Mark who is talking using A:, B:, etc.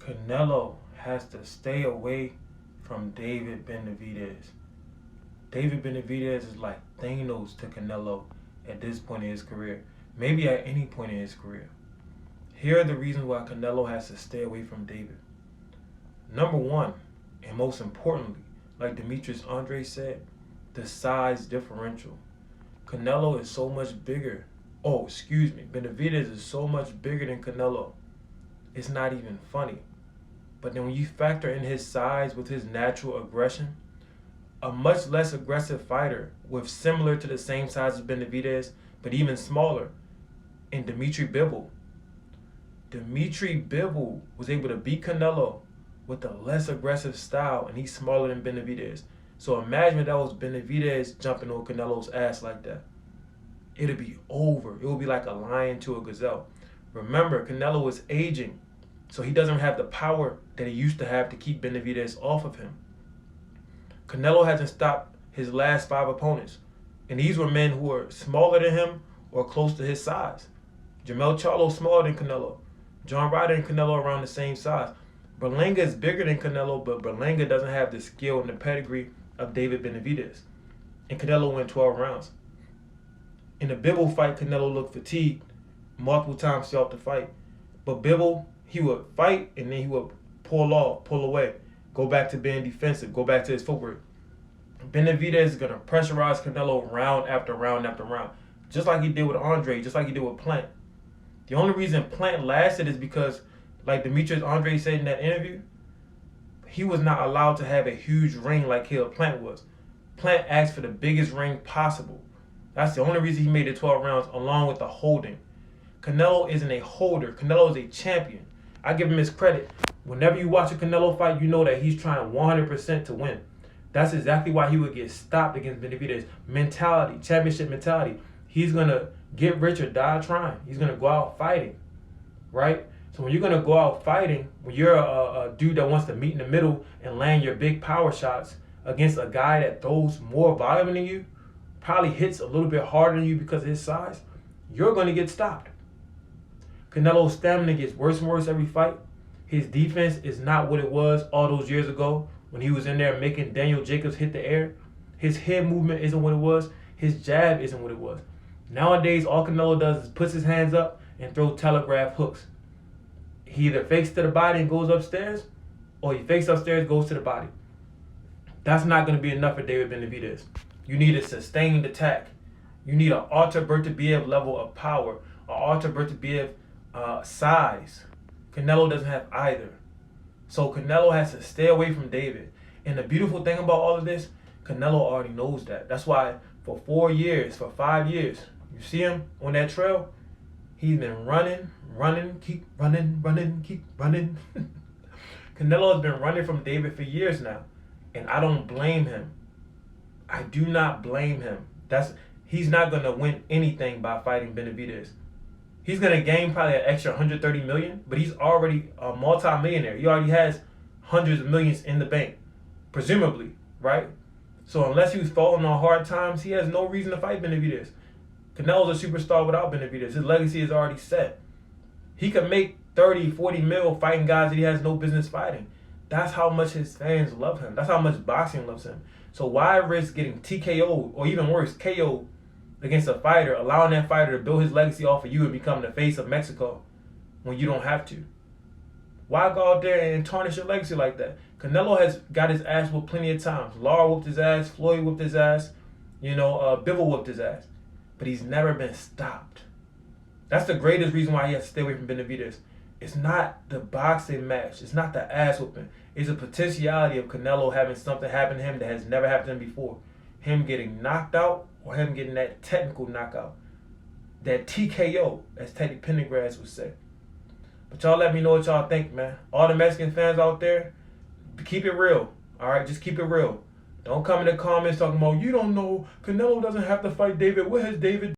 A: Canelo has to stay away from David Benavidez. David Benavidez is like Thanos to Canelo at this point in his career. Maybe at any point in his career. Here are the reasons why Canelo has to stay away from David. Number one, and most importantly, like Demetrius Andre said, the size differential. Canelo is so much bigger. Benavidez is so much bigger than Canelo. It's not even funny. But then when you factor in his size with his natural aggression, a much less aggressive fighter with similar to the same size as Benavidez, but even smaller, in Dimitri Bivol. Dimitri Bivol was able to beat Canelo with a less aggressive style, and he's smaller than Benavidez. So imagine if that was Benavidez jumping on Canelo's ass like that. It'd be over. It would be like a lion to a gazelle. Remember, Canelo is aging, so he doesn't have the power that he used to have to keep Benavidez off of him. Canelo hasn't stopped his last 5 opponents, and these were men who were smaller than him or close to his size. Jermell Charlo smaller than Canelo. John Ryder and Canelo around the same size. Berlanga is bigger than Canelo, but Berlanga doesn't have the skill and the pedigree of David Benavidez. And Canelo went 12 rounds. In the Bivol fight, Canelo looked fatigued multiple times throughout the fight. But Bivol, he would fight and then he would pull away, go back to being defensive, go back to his footwork. Benavidez is going to pressurize Canelo round after round after round, just like he did with Andre, just like he did with Plant. The only reason Plant lasted is because, like Demetrius Andre said in that interview, he was not allowed to have a huge ring like Caleb Plant was. Plant asked for the biggest ring possible. That's the only reason he made it 12 rounds, along with the holding. Canelo isn't a holder. Canelo is a champion. I give him his credit. Whenever you watch a Canelo fight, you know that he's trying 100% to win. That's exactly why he would get stopped against Benavidez. Mentality, championship mentality. He's going to get rich or die trying. He's going to go out fighting, right? So when you're going to go out fighting, when you're a dude that wants to meet in the middle and land your big power shots against a guy that throws more volume than you, probably hits a little bit harder than you because of his size, you're going to get stopped. Canelo's stamina gets worse and worse every fight. His defense is not what it was all those years ago when he was in there making Daniel Jacobs hit the air. His head movement isn't what it was. His jab isn't what it was. Nowadays, all Canelo does is puts his hands up and throw telegraph hooks. He either fakes to the body and goes upstairs, or he fakes upstairs, goes to the body. That's not going to be enough for David Benavidez. You need a sustained attack. You need an Artur Beterbiev level of power, an Artur Beterbiev size. Canelo doesn't have either. So Canelo has to stay away from David. And the beautiful thing about all of this, Canelo already knows that. That's why for 4 years, for 5 years, you see him on that trail, he's been running, keep running, keep running. Canelo has been running from David for years now. And I don't blame him. I do not blame him. He's not going to win anything by fighting Benavidez. He's going to gain probably an extra $130 million, but he's already a multi-millionaire. He already has hundreds of millions in the bank, presumably, right? So unless he was falling on hard times, he has no reason to fight Benavidez. Canelo's a superstar without Benavidez. His legacy is already set. He could make 30, 40 mil fighting guys that he has no business fighting. That's how much his fans love him. That's how much boxing loves him. So why risk getting TKO'd, or even worse, KO'd against a fighter, allowing that fighter to build his legacy off of you and become the face of Mexico when you don't have to? Why go out there and tarnish your legacy like that? Canelo has got his ass whooped plenty of times. Lara whooped his ass, Floyd whooped his ass, Bivol whooped his ass. But he's never been stopped. That's the greatest reason why he has to stay away from Benavidez. It's not the boxing match. It's not the ass whooping. It's a potentiality of Canelo having something happen to him that has never happened to him before. Him getting knocked out or him getting that technical knockout. That TKO, as Teddy Pendergrass would say. But y'all let me know what y'all think, man. All the Mexican fans out there, keep it real. All right, just keep it real. Don't come in the comments talking about, you don't know, Canelo doesn't have to fight David. What has David